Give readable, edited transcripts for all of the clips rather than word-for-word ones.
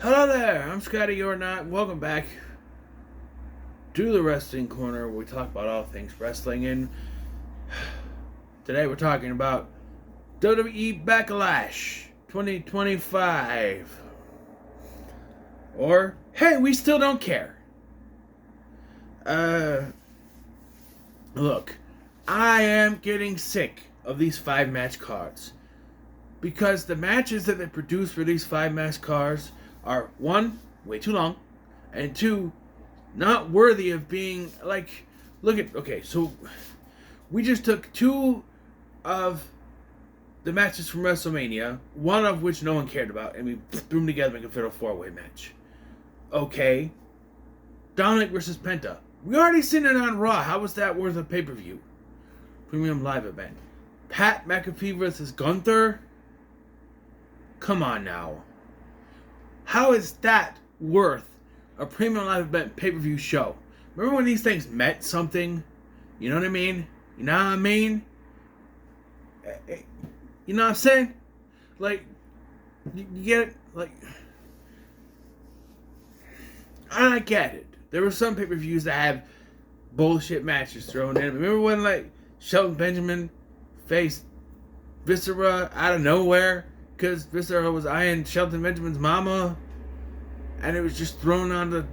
Hello there, I'm Scotty or not. Welcome back to the Wrestling Corner where we talk about all things wrestling. And today we're talking about WWE Backlash 2025. Or, hey, we still don't care. Look, I am getting sick of these 5-match cards. Because the matches that they produce for these 5-match cards are, one, way too long, and two, not worthy of being, like, okay, so we just took two of the matches from WrestleMania, one of which no one cared about, and we threw them together to make a fatal 4-way match. Okay. Dominic versus Penta. We already seen it on Raw. How was that worth a pay-per-view? Premium live event. Pat McAfee versus Gunther. Come on now. How is that worth a premium live event pay-per-view show? Remember when these things meant something? You know what I mean? You know what I mean? You know what I'm saying? Like, you get it? Like, I get it. There were some pay-per-views that have bullshit matches thrown in. Remember when, like, Shelton Benjamin faced Viscera out of nowhere? Because Viscera was eyeing Shelton Benjamin's mama, and it was just thrown on the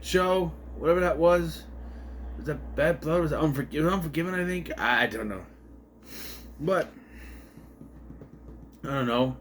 show, whatever that was. Was that Bad Blood? Was it Unforgiven, I think? I don't know. But, I don't know.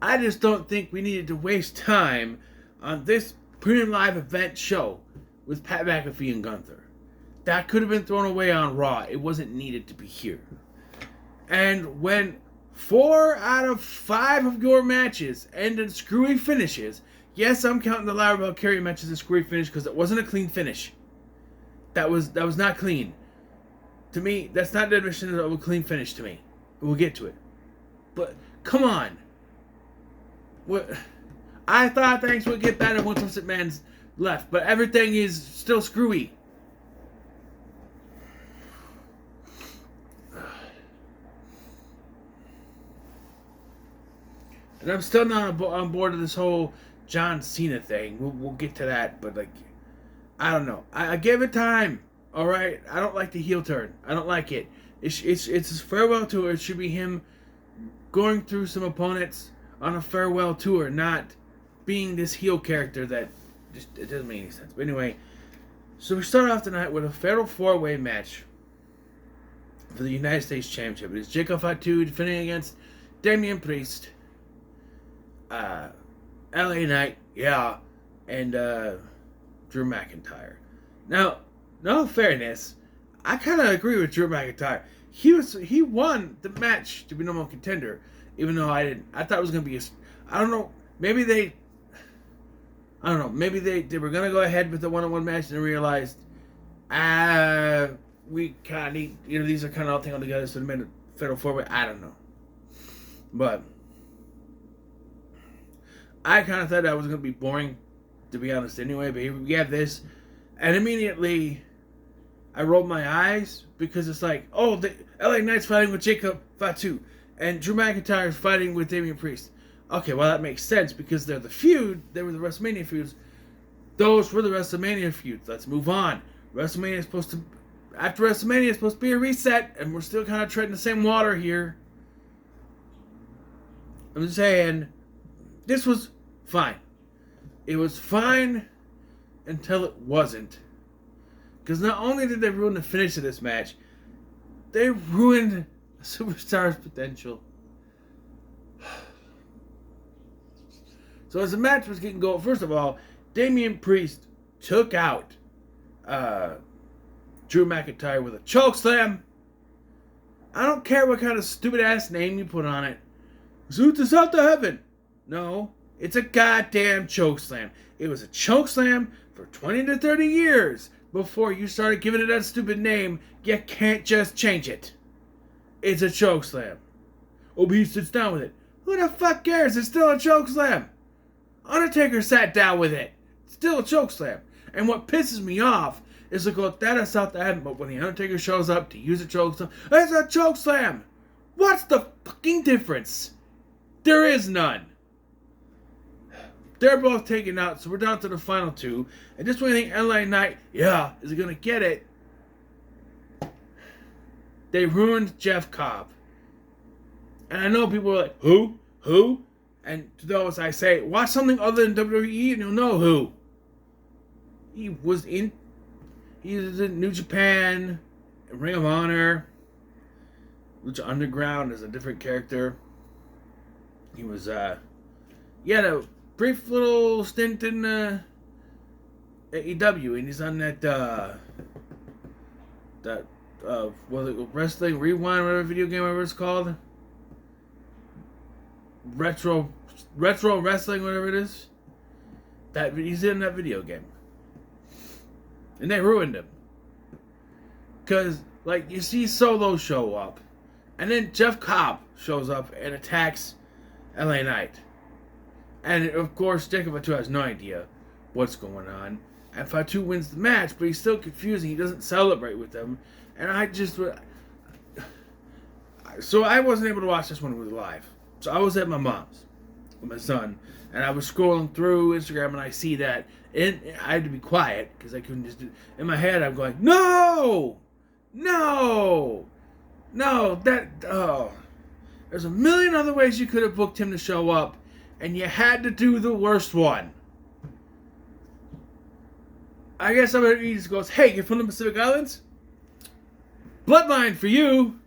I just don't think we needed to waste time on this premium live event show with Pat McAfee and Gunther. That could have been thrown away on Raw. It wasn't needed to be here. And when 4 out of 5 of your matches ended screwy finishes. Yes, I'm counting the Lara Valkyria matches as screwy finish because it wasn't a clean finish. That was not clean. To me, that's not the definition of a clean finish to me. We'll get to it. But, come on. What? I thought things would get better once Vince McMahon's left, but everything is still screwy. And I'm still not on board with this whole John Cena thing. We'll get to that, but, like, I don't know. I give it time, all right? I don't like the heel turn. I don't like it. It's his farewell tour. It should be him going through some opponents on a farewell tour, not being this heel character that just it doesn't make any sense. But anyway, so we start off tonight with a fatal 4-way match for the United States Championship. It is Jacob Fatu defending against Damian Priest. LA Knight, yeah, and Drew McIntyre. Now, no fairness, I kind of agree with Drew McIntyre. He won the match to be number 1 contender, even though I didn't. I thought it was gonna be I don't know. Maybe they were gonna go ahead with the 1-on-1 match and they realized, we kind of need, these are kind of all thing all together, so they made a fatal 4-way. I don't know, but I kind of thought that was going to be boring, to be honest, anyway. But here we have this, and immediately I rolled my eyes because it's like, oh, the LA Knight's fighting with Jacob Fatu, and Drew McIntyre is fighting with Damian Priest. Okay, well, that makes sense because they're the feud. They were the WrestleMania feuds. Those were the WrestleMania feuds. Let's move on. After WrestleMania is supposed to be a reset, and we're still kind of treading the same water here. I'm just saying, this was fine. It was fine until it wasn't. Because not only did they ruin the finish of this match, they ruined a superstar's potential. So as the match was getting going, first of all, Damian Priest took out Drew McIntyre with a chokeslam. I don't care what kind of stupid ass name you put on it. Zoot is out to heaven. No, it's a goddamn chokeslam. It was a chokeslam for 20 to 30 years before you started giving it that stupid name. You can't just change it. It's a chokeslam. Oh, but he sits down with it. Who the fuck cares? It's still a chokeslam. Undertaker sat down with it. It's still a chokeslam. And what pisses me off is to go, that is out to heaven, but when the Undertaker shows up to use a chokeslam, it's a chokeslam. What's the fucking difference? There is none. They're both taken out, so we're down to the final two. And just when you think LA Knight, is going to get it, they ruined Jeff Cobb. And I know people are like, who? Who? And to those I say, watch something other than WWE and you'll know who. He was in New Japan, Ring of Honor, Lucha Underground as a different character. He was, he had a brief little stint in AEW, and he's on that was it Wrestling Rewind, whatever video game ever it's called? Retro Wrestling, whatever it is. That he's in that video game. And they ruined him. Because, like, you see Solo show up, and then Jeff Cobb shows up and attacks LA Knight. And, of course, Jacob Fatu has no idea what's going on. And Fatu wins the match, but he's still confusing. He doesn't celebrate with them. And I just... So I wasn't able to watch this one live. So I was at my mom's with my son. And I was scrolling through Instagram, and I see that. And I had to be quiet, because I couldn't just do... In my head, I'm going, no! No! No, there's a million other ways you could have booked him to show up, and you had to do the worst one. I guess somebody just goes, hey, you're from the Pacific Islands? Bloodline for you.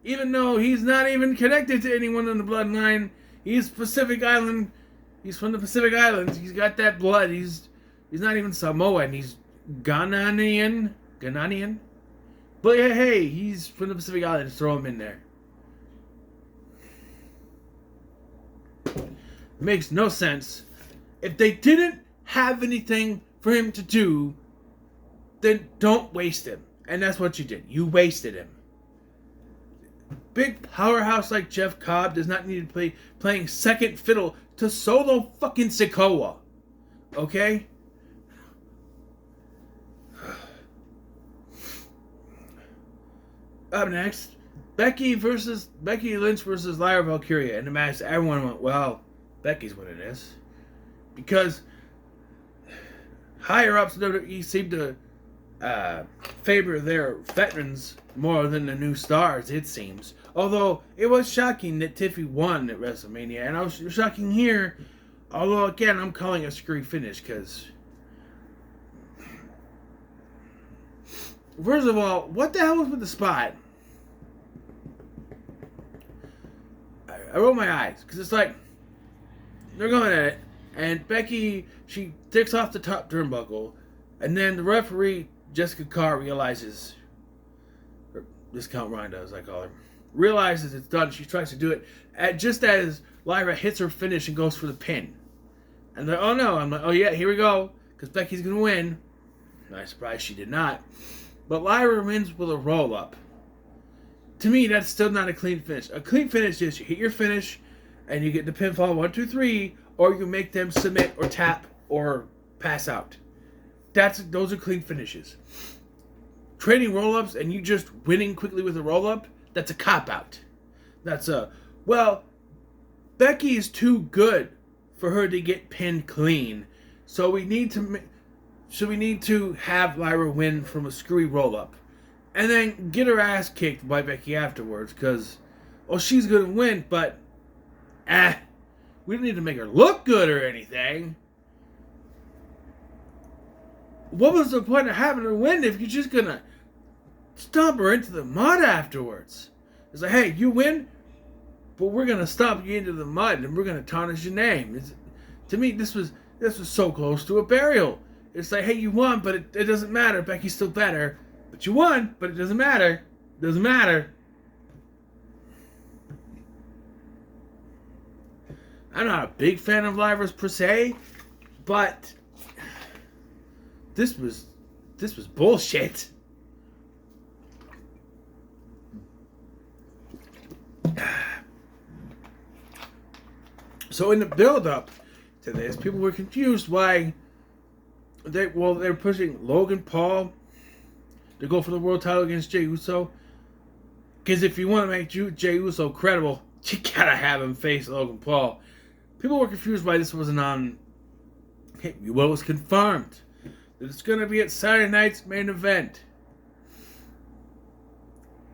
Even though he's not even connected to anyone in the bloodline, he's Pacific Island. He's from the Pacific Islands. He's got that blood. He's not even Samoan. He's Ghanaian. But yeah, hey, he's from the Pacific Islands. Throw him in there. Makes no sense. If they didn't have anything for him to do, then don't waste him. And that's what you did. You wasted him. Big powerhouse like Jeff Cobb does not need to be playing second fiddle to Solo fucking Sikoa. Okay? Up next, Becky Lynch versus Lyra Valkyria. In the match, everyone went, well, Becky's winning this. Because higher ups in WWE seem to favor their veterans more than the new stars, it seems. Although, it was shocking that Tiffy won at WrestleMania. And I was shocking here. Although, again, I'm calling it a screwy finish, because... First of all, what the hell was with the spot? I roll my eyes, because it's like, they're going at it, and Becky, she takes off the top turnbuckle, and then the referee, Jessica Carr, realizes, or Discount Ronda, as I call her, realizes it's done. She tries to do it, just as Lyra hits her finish and goes for the pin. And they're, oh no, I'm like, oh yeah, here we go, because Becky's going to win. Not surprised she did not. But Lyra wins with a roll-up. To me, that's still not a clean finish. A clean finish is you hit your finish, and you get the pinfall 1, 2, 3, or you make them submit or tap or pass out. Those are clean finishes. Trading roll-ups and you just winning quickly with a roll-up, that's a cop-out. That's Becky is too good for her to get pinned clean. So we need to have Lyra win from a screwy roll-up. And then get her ass kicked by Becky afterwards. Because, she's going to win, but... we don't need to make her look good or anything. What was the point of having her win if you're just going to stomp her into the mud afterwards? It's like, hey, you win, but we're going to stomp you into the mud and we're going to tarnish your name. To me, this was so close to a burial. It's like, hey, you won, but it doesn't matter. Becky's still better. But you won, but it doesn't matter. It doesn't matter. I'm not a big fan of Lyra's per se, but this was bullshit. So in the build-up to this, people were confused why they're pushing Logan Paul to go for the world title against Jey Uso. Because if you want to make Jey Uso credible, you gotta have him face Logan Paul. People were confused why this wasn't on Well, it was confirmed that it's going to be at Saturday night's main event.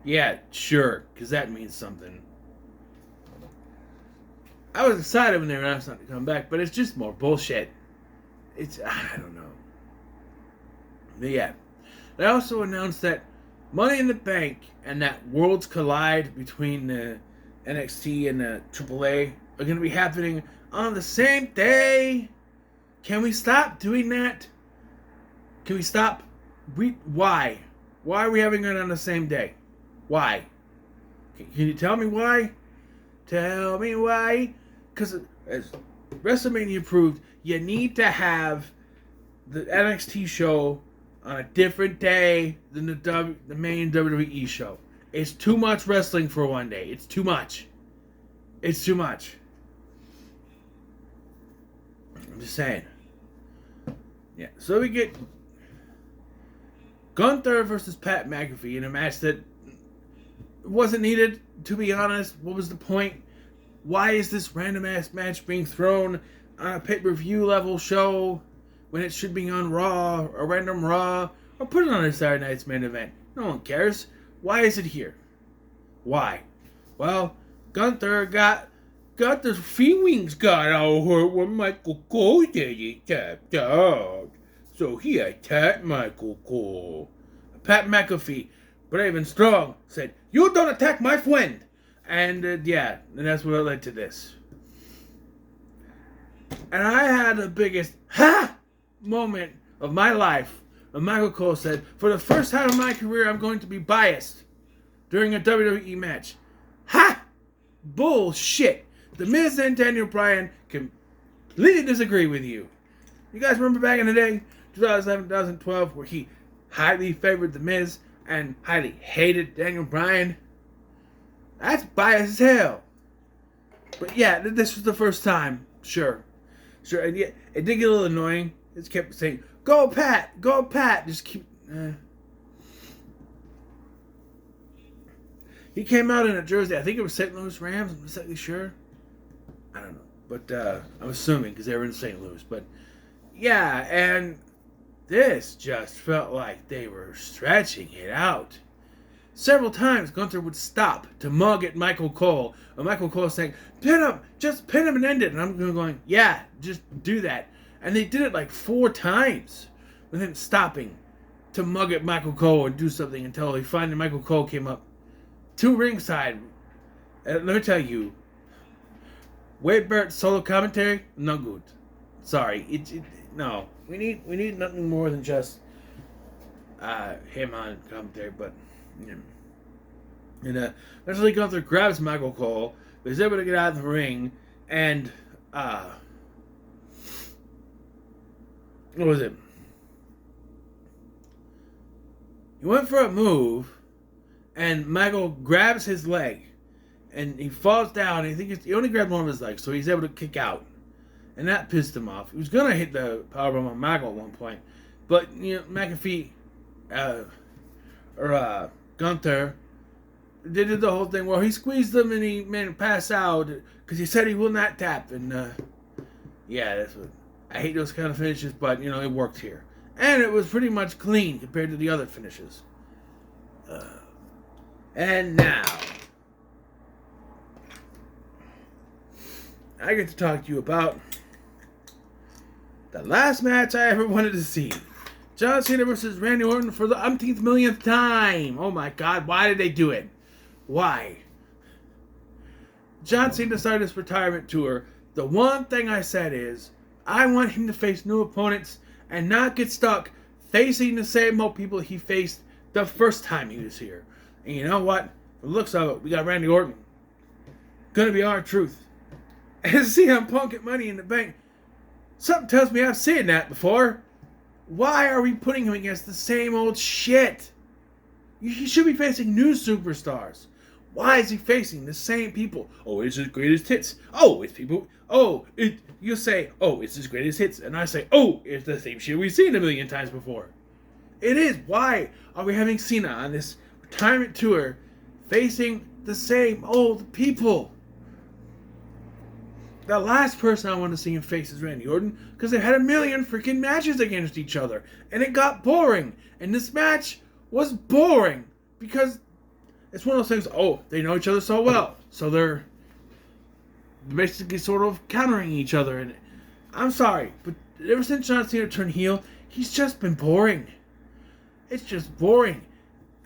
Yeah, sure, because that means something. I was excited when they announced not to come back, but it's just more bullshit. I don't know. But yeah. They also announced that Money in the Bank and that Worlds Collide between the NXT and the AAA are going to be happening on the same day. Can we stop doing that? Can we stop? Why? Why are we having it on the same day? Why? Can you tell me why? Tell me why. Because as WrestleMania proved, you need to have the NXT show on a different day than the main WWE show. It's too much wrestling for one day. It's too much. It's too much. I'm just saying. Yeah, so we get Gunther versus Pat McAfee in a match that wasn't needed, to be honest. What was the point? Why is this random ass match being thrown on a pay-per-view level show when it should be on Raw or Random Raw, or put it on a Saturday night's main event? No one cares. Why is it here? Why? Well, Gunther's feelings got all hurt when Michael Cole did it tapped out. So he attacked Michael Cole. Pat McAfee, brave and strong, said, "You don't attack my friend." And and that's what led to this. And I had the biggest moment of my life when Michael Cole said, "For the first time in my career, I'm going to be biased during a WWE match." Bullshit. The Miz and Daniel Bryan completely disagree with you. You guys remember back in the day, 2011, 2012, where he highly favored The Miz and highly hated Daniel Bryan? That's biased as hell. But yeah, this was the first time. Sure. And yeah, it did get a little annoying. It just kept saying, "Go Pat! Go Pat!" Just keep... He came out in a jersey. I think it was St. Louis Rams. I'm not exactly sure. I don't know. But I'm assuming because they were in St. Louis. But yeah, and this just felt like they were stretching it out. Several times Gunther would stop to mug at Michael Cole. And Michael Cole saying, "Pin him! Just pin him and end it." And I'm going, "Yeah, just do that." And they did it like 4 times with him stopping to mug at Michael Cole and do something until he finally Michael Cole came up to ringside. Let me tell you, Wade Barrett's solo commentary, no good. Sorry, no. We need nothing more than just him on commentary, but yeah. And eventually Gunther grabs Michael Cole, but he's able to get out of the ring, and what was it? He went for a move, and Michael grabs his leg, and he falls down. And he only grabbed one of his legs, so he's able to kick out, and that pissed him off. He was gonna hit the powerbomb on Michael at one point, but McAfee Gunther did the whole thing where he squeezed him and he made him pass out because he said he will not tap. And that's what I hate, those kind of finishes, but it worked here, and it was pretty much clean compared to the other finishes. And now I get to talk to you about the last match I ever wanted to see. John Cena versus Randy Orton for the umpteenth millionth time. Oh my God, why did they do it? Why? John Cena started his retirement tour. The one thing I said is, I want him to face new opponents and not get stuck facing the same old people he faced the first time he was here. And you know what? From the looks of it, we got Randy Orton. Gonna be our truth. And CM Punk at Money in the Bank. Something tells me I've seen that before. Why are we putting him against the same old shit? He should be facing new superstars. Why is he facing the same people? Oh, it's his greatest hits. Oh, it's people. Oh, you say, oh, it's his greatest hits. And I say, oh, it's the same shit we've seen a million times before. It is. Why are we having Cena on this retirement tour facing the same old people? The last person I want to see him face is Randy Orton, because they had a million freaking matches against each other, and it got boring. And this match was boring because it's one of those things. Oh, they know each other so well, so they're basically sort of countering each other. And I'm sorry, but ever since John Cena turned heel, he's just been boring. It's just boring.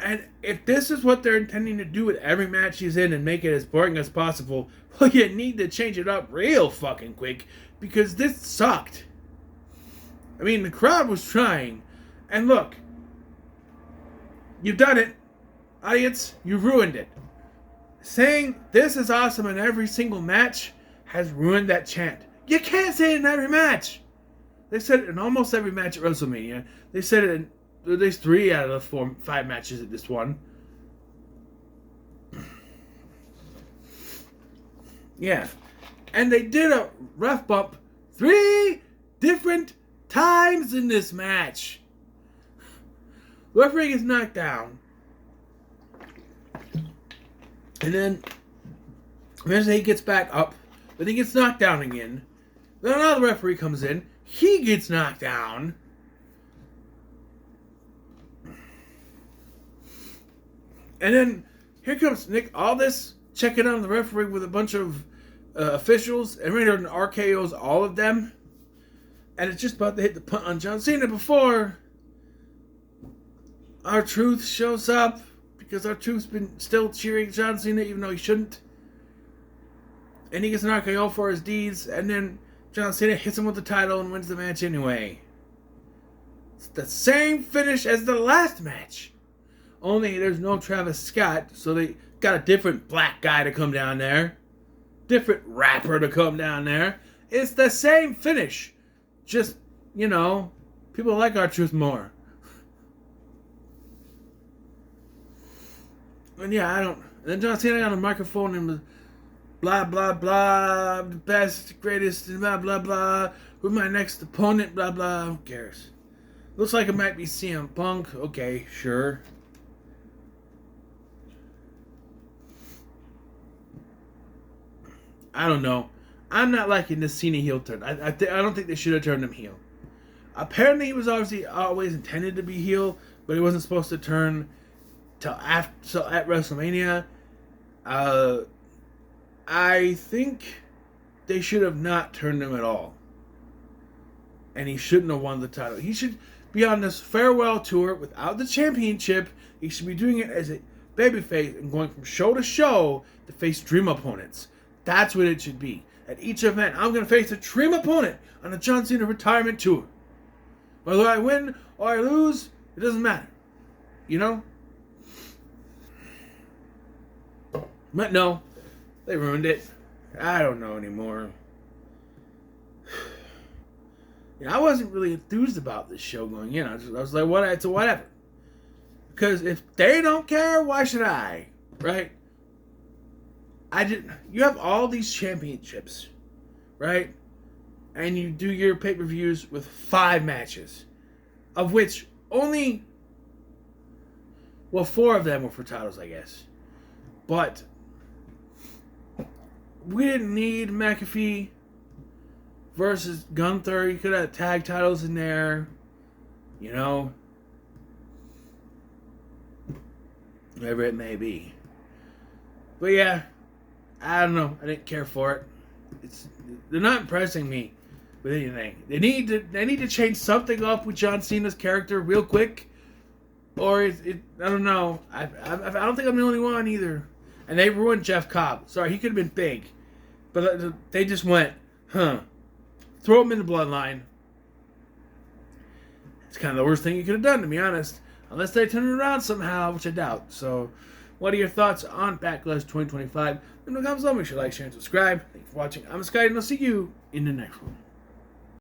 And if this is what they're intending to do with every match he's in and make it as boring as possible, well, you need to change it up real fucking quick, because this sucked. I mean, the crowd was trying. And look, you've done it. Audience, you ruined it. Saying this is awesome in every single match has ruined that chant. You can't say it in every match. They said it in almost every match at WrestleMania. They said it in at least 3 out of the 5 matches at this one. Yeah. And they did a ref bump 3 different times in this match. The referee gets knocked down. And then eventually he gets back up. But he gets knocked down again. Then another referee comes in. He gets knocked down. And then here comes Nick Aldis checking on the referee with a bunch of officials. And Randy Orton RKO's all of them. And it's just about to hit the punt on John Cena before R-Truth shows up. Because R-Truth's been still cheering John Cena even though he shouldn't. And he gets an RKO for his deeds. And then John Cena hits him with the title and wins the match anyway. It's the same finish as the last match. Only there's no Travis Scott, so they got a different black guy to come down there. Different rapper to come down there. It's the same finish. Just, people like R-Truth more. And yeah, I don't... And then John Cena got a microphone and was blah, blah, blah, the best, greatest, blah, blah, blah. Who's my next opponent, blah, blah. Who cares? Looks like it might be CM Punk. Okay, sure. I don't know. I'm not liking this Cena heel turn. I don't think they should have turned him heel. Apparently, he was obviously always intended to be heel, but he wasn't supposed to turn till at WrestleMania. I think they should have not turned him at all, and he shouldn't have won the title. He should be on this farewell tour without the championship. He should be doing it as a babyface and going from show to show to face dream opponents. That's what it should be. At each event, I'm going to face a dream opponent on the John Cena retirement tour. Whether I win or I lose, it doesn't matter. But no, they ruined it. I don't know anymore. I wasn't really enthused about this show going in. I was like, it's a whatever. Because if they don't care, why should I? Right? You have all these championships, right? And you do your pay-per-views with 5 matches, of which only, 4 of them were for titles, I guess. But we didn't need McAfee versus Gunther. You could have tag titles in there, whatever it may be. But yeah, I don't know. I didn't care for it. They're not impressing me with anything. They need to change something up with John Cena's character real quick, or I don't know. I don't think I'm the only one either. And they ruined Jeff Cobb. Sorry, he could have been big, but they just went, throw him in the bloodline. It's kind of the worst thing you could have done, to be honest. Unless they turn it around somehow, which I doubt. So, what are your thoughts on Backlash 2025? In the comments below, make sure to like, share, and subscribe. Thank you for watching. I'm Sky, and I'll see you in the next one.